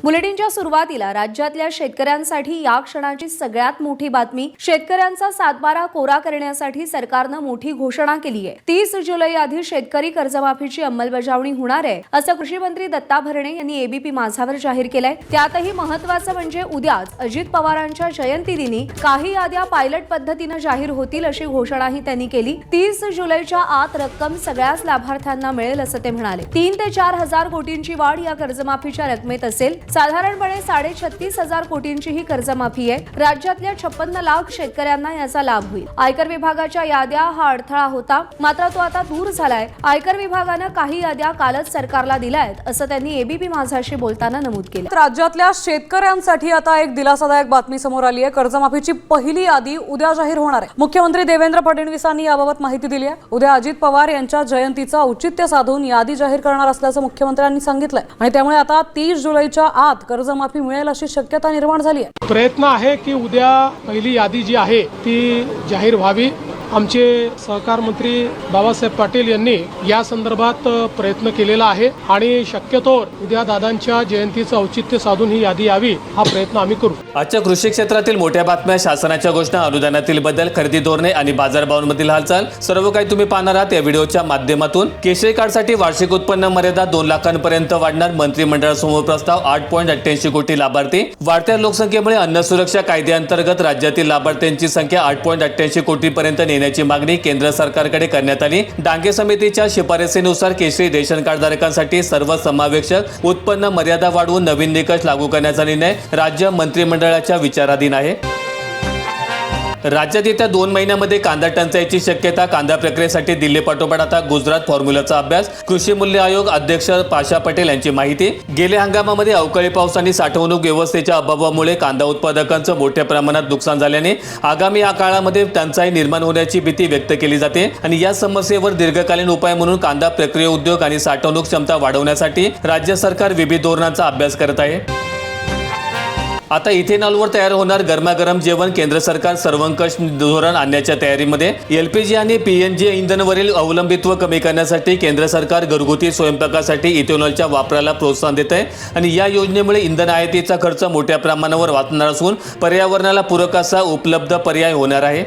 बुलेटिनच्या सुरुवातीला राज्यातल्या शेतकऱ्यांसाठी या क्षणाची सगळ्यात मोठी बातमी। शेतकऱ्यांचा सातबारा कोरा करण्यासाठी सरकारनं मोठी घोषणा केली आहे। 30 जुलै आधी शेतकरी कर्जमाफीची अंमलबजावणी होणार आहे असं कृषी मंत्री दत्ता भरणे यांनी एबीपी माझावर जाहीर केलंय। त्यातही महत्त्वाचं म्हणजे उद्याच अजित पवारांच्या जयंतीदिनी काही याद्या पायलट पद्धतीने जाहीर होतील अशी घोषणाही त्यांनी केली। 30 जुलैच्या आत रक्कम सगळ्याच लाभार्थ्यांना मिळेल असं ते म्हणाले। 3 ते 4 हजार कोटींची वाढ या कर्जमाफीच्या रकमेत असेल। साधारणपणे 36,500 कोटींची ही कर्जमाफी आहे। राज्यातल्या 56 लाख शेतकऱ्यांना याचा लाभ होईल। आयकर विभागाच्या याद्या हा अडथळा होता, मात्र तो आता दूर झालाय। आयकर विभागानं काही याद्या कालच सरकारला दिल्या आहेत असं त्यांनी एबीपी माझाशी बोलताना नमूद केलं। राज्यातल्या शेतकऱ्यांसाठी आता एक दिलासादायक बातमी समोर आली आहे। कर्जमाफीची पहिली यादी उद्या जाहीर होणार आहे। मुख्यमंत्री देवेंद्र फडणवीसांनी याबाबत माहिती दिली आहे। उद्या अजित पवार यांच्या जयंतीचं औचित्य साधून यादी जाहीर करणार असल्याचं मुख्यमंत्र्यांनी सांगितलंय आणि त्यामुळे आता 30 जुलैच्या आत कर्जमाफी मिळेल अशी शक्यता निर्माण झाली आहे। प्रयत्न आहे की उद्या पहिली यादी जी आहे ती जाहीर व्हावी। आमचे सहकार मंत्री बाबासाहेब पाटील यांनी या संदर्भात प्रयत्न केलेला आहे आणि शक्यतोवर उद्या दादांच्या जयंतीचं औचित्य साधून ही यादी यावी हा प्रयत्न आम्ही करू। आजच्या कृषी क्षेत्रातील मोठ्या बातम्या, शासनाच्या घोषणा, अनुदानातील बदल, खरेदी धोरणे आणि बाजारभावांमधील हालचाल सर्व काही तुम्ही पाहणार आहात या व्हिडिओच्या माध्यमातून। केशरी कार्डसाठी वार्षिक उत्पन्न मर्यादा 2 लाखांपर्यंत वाढणार, मंत्रिमंडळासमोर प्रस्ताव। 8.88 कोटी लाभार्थी। वाढत्या लोकसंख्येमुळे अन्न सुरक्षा कायद्याअंतर्गत राज्यातील लाभार्थ्यांची संख्या 8.88 कोटीपर्यंत नेण्याची मागणी केंद्र सरकारकडे करण्यात आली। डांगे समितीच्या शिफारसीनुसार केशरी रेशन कार्डधारकांसाठी सर्वसमावेशक उत्पन्न मर्यादा वाढवून नवीन निकष लागू करण्याचा निर्णय राज्य मंत्रिमंडळाच्या विचाराधीन आहे। राज्यात येत्या 2 महिन्यांमध्ये कांदा टंचाईची शक्यता। कांदा प्रक्रियेसाठी दिल्ली पाठोपाठ आता गुजरात फॉर्म्युलाचा अभ्यास। कृषी मूल्य आयोग अध्यक्ष पाशा पटेल यांची माहिती। गेल्या हंगामामध्ये अवकाळी पाऊस आणि साठवणूक व्यवस्थेच्या अभावामुळे कांदा उत्पादकांचं मोठ्या प्रमाणात नुकसान झाल्याने आगामी या काळामध्ये टंचाई निर्माण होण्याची भीती व्यक्त केली जाते आणि या समस्येवर दीर्घकालीन उपाय म्हणून कांदा प्रक्रिया उद्योग आणि साठवणूक क्षमता वाढवण्यासाठी राज्य सरकार विविध धोरणांचा अभ्यास करत आहे। आता इथेनॉलवर तयार होणार गरमागरम जेवण। केंद्र सरकार सर्वंकष धोरण आणण्याच्या तयारीमध्ये। एलपीजी आणि पीएनजी इंधनावरील अवलंबित्व कमी करण्यासाठी केंद्र सरकार घरगुती स्वयंपाकासाठी इथेनॉलच्या वापराला प्रोत्साहन देत आहे आणि या योजनेमुळे इंधन आयातीचा खर्च मोठ्या प्रमाणावर वाचणार असून पर्यावरणाला पूरक असा उपलब्ध पर्याय होणार आहे।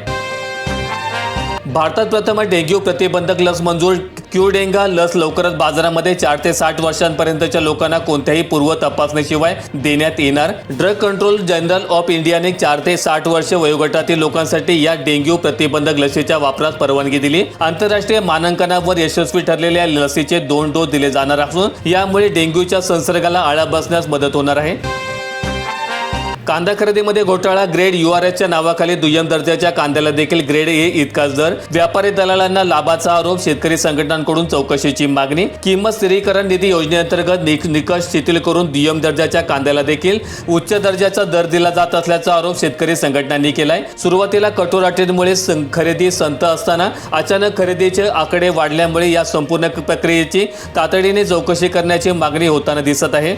भारतात प्रथम डेंग्यू प्रतिबंधक लस मंजूर। क्यूडेंगा लस लवकरच बाजारामध्ये 4 ते 60 वर्षांपर्यंतच्या लोकांना कोणत्याही पूर्व तपासणीशिवाय देण्यात येणार। ड्रग कंट्रोल जनरल ऑफ इंडियाने 4 ते 60 वर्ष वयोगटातील लोकांसाठी या डेंग्यू प्रतिबंधक लसीच्या वापरास परवानगी दिली। आंतरराष्ट्रीय मानांकनावर यशस्वी ठरलेल्या लसीचे 2 डोस दिले जाणार असून यामुळे डेंग्यूच्या संसर्गाला आळा बसण्यास मदत होणार आहे। कांदा खरेदीमध्ये घोटाळा। ग्रेड यूआरएसच्या नावाखाली दुय्यम दर्जाच्या कांद्याला देखील ग्रेड ए इतकाच दर। व्यापारी दलालांना लाभाचा आरोप। शेतकरी संघटनांकडून चौकशीची मागणी। किंमत स्थिरीकरण निधी योजनेअंतर्गत निकष शिथिल करून दुय्यम दर्जाच्या कांद्याला देखील उच्च दर्जाचा दर दिला जात असल्याचा आरोप शेतकरी संघटनांनी केलाय। सुरुवातीला कठोर अटींमुळे खरेदी संत असताना अचानक खरेदीचे आकडे वाढल्यामुळे या संपूर्ण प्रक्रियेची तातडीने चौकशी करण्याची मागणी होताना दिसत आहे।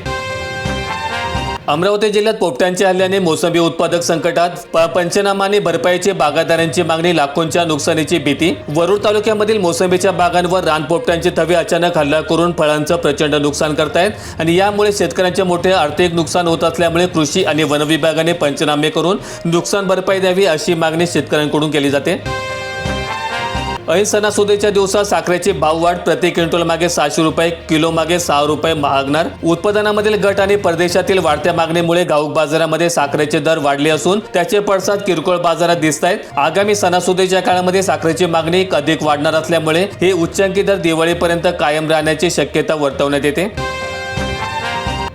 अमरावती जिल्ह्यात पोपट्यांच्या हल्ल्याने मोसंबी उत्पादक संकटात। पंचनामाने भरपाईची बागायतदारांची मागणी। लाखोंच्या नुकसानीची भीती। वरुड तालुक्यामधील मोसंबीच्या बागांवर रानपोपट्यांचे थवे अचानक हल्ला करून फळांचं प्रचंड नुकसान करतायत आणि यामुळे शेतकऱ्यांचे मोठे आर्थिक नुकसान होत असल्यामुळे कृषी आणि वन विभागाने पंचनामे करून नुकसान भरपाई द्यावी अशी मागणी शेतकऱ्यांकडून केली जाते। ऐन सणासुदीच्या दिवसात साखरेची भाववाढ। प्रति क्विंटल मागे 600 रुपये, किलो मागे 6 रुपये महागणार। उत्पादनामधील घट आणि परदेशातील वाढत्या मागणीमुळे घाऊक बाजारामध्ये साखरेचे दर वाढले असून त्याचे पडसाद किरकोळ बाजारात दिसत आहेत। आगामी सणासुदीच्या काळामध्ये साखरेची मागणी अधिक वाढणार असल्यामुळे हे उच्चांकी दर दिवाळीपर्यंत कायम राहण्याची शक्यता वर्तवण्यात येते।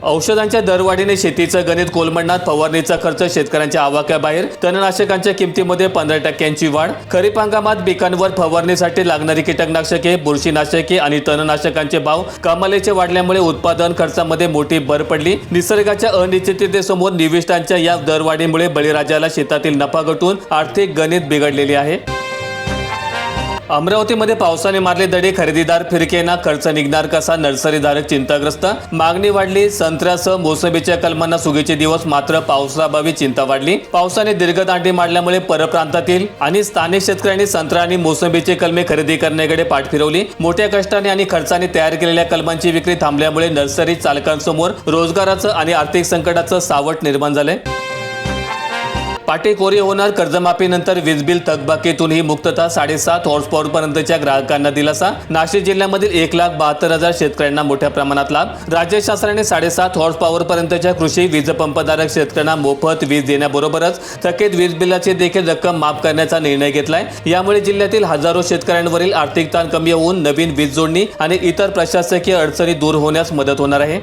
औषधांच्या दरवाढीने शेतीचं गणित कोलमडणार। फवारणीचा खर्च शेतकऱ्यांच्या आवाक्याबाहेर। तणनाशकांच्या किमतीमध्ये 15% वाढ। खरीप हंगामात पिकांवर फवारणीसाठी लागणारी कीटकनाशके, बुरशीनाशके आणि तणनाशकांचे भाव कमालीचे वाढल्यामुळे उत्पादन खर्चामध्ये मोठी भर पडली। निसर्गाच्या अनिश्चिततेसमोर निविष्ठांच्या या दरवाढीमुळे बळीराजाला शेतातील नफा घटून आर्थिक गणित बिघडलेले आहे। अमरावतीमध्ये पावसाने मारले दडे, खरेदीदार फिरकेना, खर्च निघणार कसा, नर्सरीधारक चिंताग्रस्त, मागणी वाढली, संत्र्यासह मोसंबीच्या कलमांना सुगीचे दिवस, मात्र पावसाअभावी चिंता वाढली. पावसाने दीर्घदांडी मारल्यामुळे परप्रांतातील आणि स्थानिक शेतकऱ्यांनी संत्रा आणि मोसंबीचे कलमे खरेदी करण्याकडे पाठ फिरवली. मोठ्या कष्टाने आणि खर्चाने तयार केलेल्या कलमांची विक्री थांबल्यामुळे नर्सरी चालकांसमोर रोजगाराचं आणि आर्थिक संकटाचं सावट निर्माण झालंय. पाटी कोरी होणार, कर्जमाफीनंतर वीज बिल थकबाकीतूनही मुक्तता, 7.5 हॉर्सपॉवर पर्यंतच्या ग्राहकांना दिलासा. नाशिक जिल्ह्यामधील 1,72,000 शेतकऱ्यांना मोठ्या प्रमाणात लाभ. राज्य शासनाने 7.5 हॉर्सपॉवर पर्यंतच्या कृषी वीज पंपधारक शेतकऱ्यांना मोफत वीज देण्याबरोबरच थकीत वीज बिलाची देखील रक्कम माफ करण्याचा निर्णय घेतलाय. यामुळे जिल्ह्यातील हजारो शेतकऱ्यांवरील आर्थिक ताण कमी होऊन नवीन वीज जोडणी आणि इतर प्रशासकीय अडचणी दूर होण्यास मदत होणार आहे.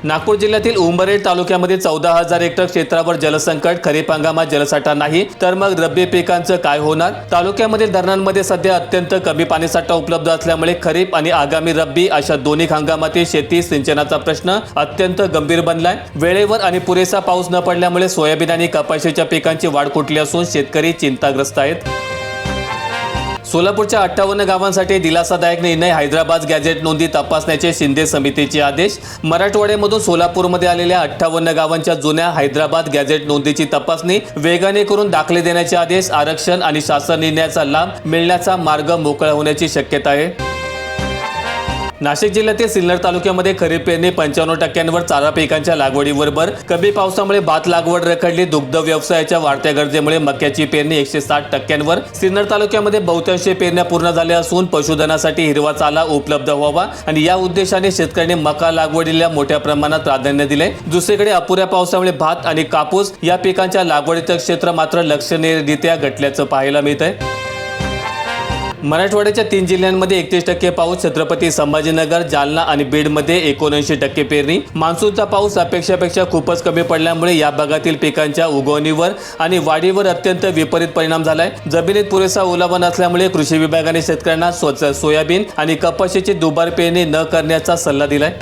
नागपूर जिल्ह्यातील उंबरेड तालुक्यामध्ये 14,000 हेक्टर क्षेत्रावर जलसंकट. खरीप हंगामात जलसाठा नाही तर मग रब्बी पिकांचं काय होणार? तालुक्यामधील धरणांमध्ये सध्या अत्यंत कमी पाणीसाठा उपलब्ध असल्यामुळे खरीप आणि आगामी रब्बी अशा दोन्ही हंगामातील शेती सिंचनाचा प्रश्न अत्यंत गंभीर बनलाय. वेळेवर आणि पुरेसा पाऊस न पडल्यामुळे सोयाबीन आणि कपाशीच्या पिकांची वाढ खुंटली असून शेतकरी चिंताग्रस्त आहेत. सोलापूरच्या 58 गावांसाठी दिलासादायक निर्णय. हैदराबाद गॅझेट नोंदी तपासण्याचे शिंदे समितीचे आदेश. मराठवाड्यामधून सोलापूरमध्ये आलेल्या 58 गावांच्या जुन्या हैदराबाद गॅझेट नोंदीची तपासणी वेगाने करून दाखले देण्याचे आदेश. आरक्षण आणि शासन निर्णयाचा लाभ मिळण्याचा मार्ग मोकळा होण्याची शक्यता आहे. नाशिक जिल्ह्यातील सिन्नर तालुक्यामध्ये खरीप पेरणी 95% चारा पिकांच्या लागवडीवर भर. कमी पावसामुळे भात लागवड रखडली. दुग्ध व्यवसायाच्या वाढत्या गरजेमुळे मक्याची पेरणी 160%. सिन्नर तालुक्यामध्ये बहुतांश पेरण्या पूर्ण झाल्या असून पशुधनासाठी हिरवा चाला उपलब्ध व्हावा आणि या उद्देशाने शेतकऱ्यांनी मका लागवडीला मोठ्या प्रमाणात प्राधान्य दिले. दुसरीकडे अपुऱ्या पावसामुळे भात आणि कापूस या पिकांच्या लागवडीचं क्षेत्र मात्र लक्षणीयरित्या घटल्याचं पाहायला मिळत आहे. मराठवाड्याच्या 3 जिल्ह्यांमध्ये 31% पाऊस. छत्रपती संभाजीनगर, जालना आणि बीडमध्ये 79% पेरणी. मान्सूनचा पाऊस अपेक्षेपेक्षा खूपच कमी पडल्यामुळे या भागातील पिकांच्या उगवणीवर आणि वाढीवर अत्यंत विपरीत परिणाम झालाय. जमिनीत पुरेसा ओलावा नसल्यामुळे कृषी विभागाने शेतकऱ्यांना सोयाबीन आणि कपाशीची दुबार पेरणी न करण्याचा सल्ला दिलाय.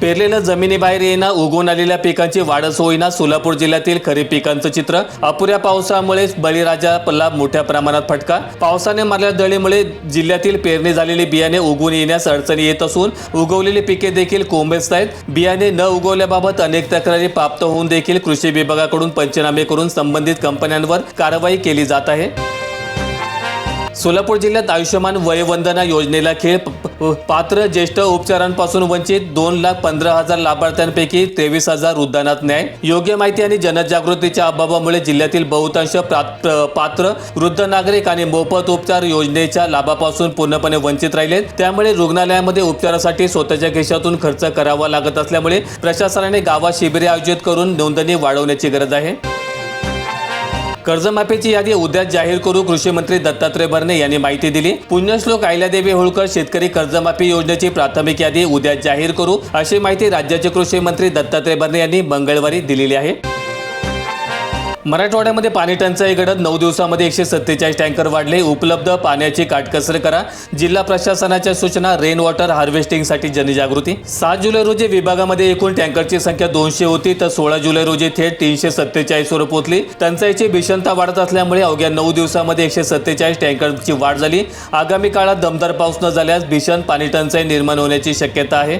पेरलेलं जमिनीबाहेर येईना, उगवून आलेल्या पिकांची वाढच होईना. सोलापूर जिल्ह्यातील खरीप पिकांचं चित्र. अपुऱ्या पावसामुळे बळीराजाला मोठ्या प्रमाणात फटका. पावसाने मारलेल्या दळीमुळे जिल्ह्यातील पेरणी झालेली बियाणे उगवून येण्यास अडचणी येत असून उगवलेली पिके देखील कोंबेस्त आहेत. बियाणे न उगवल्याबाबत अनेक तक्रारी प्राप्त होऊन देखील कृषी विभागाकडून पंचनामे करून संबंधित कंपन्यांवर कारवाई केली जात आहे. सोलापूर जिल्ह्यात आयुष्यमान वयवंदना योजनेला खेळ. पात्र ज्येष्ठ उपचारांपासून वंचित 2,15,000 लाभार्थ्यांपैकी 23,000 वृद्धांनात न्याय. योग्य माहिती आणि जनजागृतीच्या अभावामुळे जिल्ह्यातील बहुतांश पात्र वृद्ध नागरिक आणि मोफत उपचार योजनेच्या लाभापासून पूर्णपणे वंचित राहिले. त्यामुळे रुग्णालयामध्ये उपचारासाठी स्वतःच्या खिशातून खर्च करावा लागत असल्यामुळे प्रशासनाने गावात शिबिरे आयोजित करून नोंदणी वाढवण्याची गरज आहे. कर्जमाफीची यादी उद्या जाहीर करू, कृषी मंत्री दत्तात्रय भरणे यांनी माहिती दिली. पुण्यश्लोक अहिल्यादेवी होळकर शेतकरी कर्जमाफी योजनेची प्राथमिक यादी उद्या जाहीर करू, अशी माहिती राज्याचे कृषी मंत्री दत्तात्रय भरणे यांनी मंगळवारी दिलेली आहे. मराठवाड्यामध्ये पाणी टंचाई घडत 9 दिवसांमध्ये 147 टँकर वाढले. उपलब्ध पाण्याची काटकसर करा. जिल्हा प्रशासनाच्या सूचना. रेन वॉटर हार्वेस्टिंगसाठी जनजागृती. 7 जुलै रोजी विभागामध्ये एकूण टँकरची संख्या 200 होती तर 16 जुलै रोजी थेट 347 वर पोहोचली. टंचाईची भीषणता वाढत असल्यामुळे अवघ्या 9 दिवसांमध्ये 147 टँकरची वाढ झाली. आगामी काळात दमदार पाऊस न झाल्यास भीषण पाणी टंचाई निर्माण होण्याची शक्यता आहे.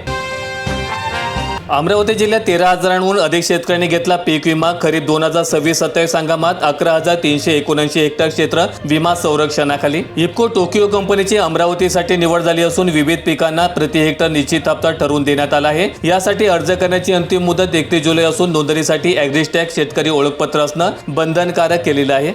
अमरावती जिल्ह्यात 13,000हून अधिक शेतकऱ्यांनी घेतला पीक विमा. खरीप 2026-27 हंगामात 11,379 हेक्टर क्षेत्र विमा संरक्षणाखाली. इफ्को टोकियो कंपनीची अमरावतीसाठी निवड झाली असून विविध पिकांना प्रति हेक्टर निश्चित हप्ता ठरवून देण्यात आला आहे. यासाठी अर्ज करण्याची अंतिम मुदत 31 जुलै असून नोंदणीसाठी ॲग्रिस्टॅग शेतकरी ओळखपत्र असणं बंधनकारक केलेलं आहे.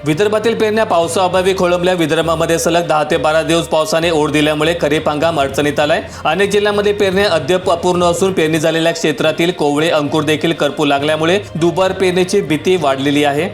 विदर्भातील पेरण्या पावसाअभावी खोळंबल्या. विदर्भामध्ये सलग 10 ते 12 दिवस पावसाने ओढ दिल्यामुळे खरीप हंगाम अडचणीत आलाय. अनेक जिल्ह्यांमध्ये पेरण्या अद्याप अपूर्ण असून पेरणी झालेल्या क्षेत्रातील कोवळे अंकुर देखील करपू लागल्यामुळे दुबार पेरणीची भीती वाढलेली आहे.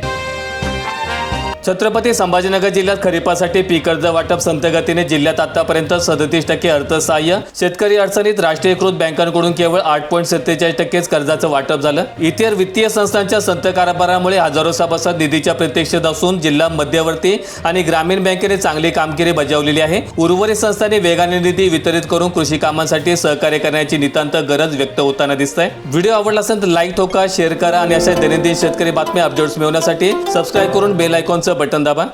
छत्रपती संभाजीनगर जिल्ह्यात खरीपासाठी पीक कर्ज वाटप संत गतीने. जिल्ह्यात आतापर्यंत 37% अर्थसहाय्य. शेतकरी अडचणीत. राष्ट्रीयकृत बँकांकडून केवळ 8.47% कर्जाचं वाटप झालं. इतर वित्तीय संस्थांच्या संत कारभारामुळे हजारो सभासद निधीच्या प्रतीक्षेत असून जिल्हा मध्यवर्ती आणि ग्रामीण बँकेने चांगली कामगिरी बजावलेली आहे. उर्वरित संस्थांनी वेगाने निधी वितरित करून कृषी कामांसाठी सहकार्य करण्याची नितांत गरज व्यक्त होताना दिसत आहे. व्हिडिओ आवडला असेल तर लाईक ठोका, शेअर करा आणि अशा दैनंदिन शेतकरी बातम्या अपडेट्स मिळवण्यासाठी सबस्क्राईब करून बेल आयकॉनचं बटन दाबा.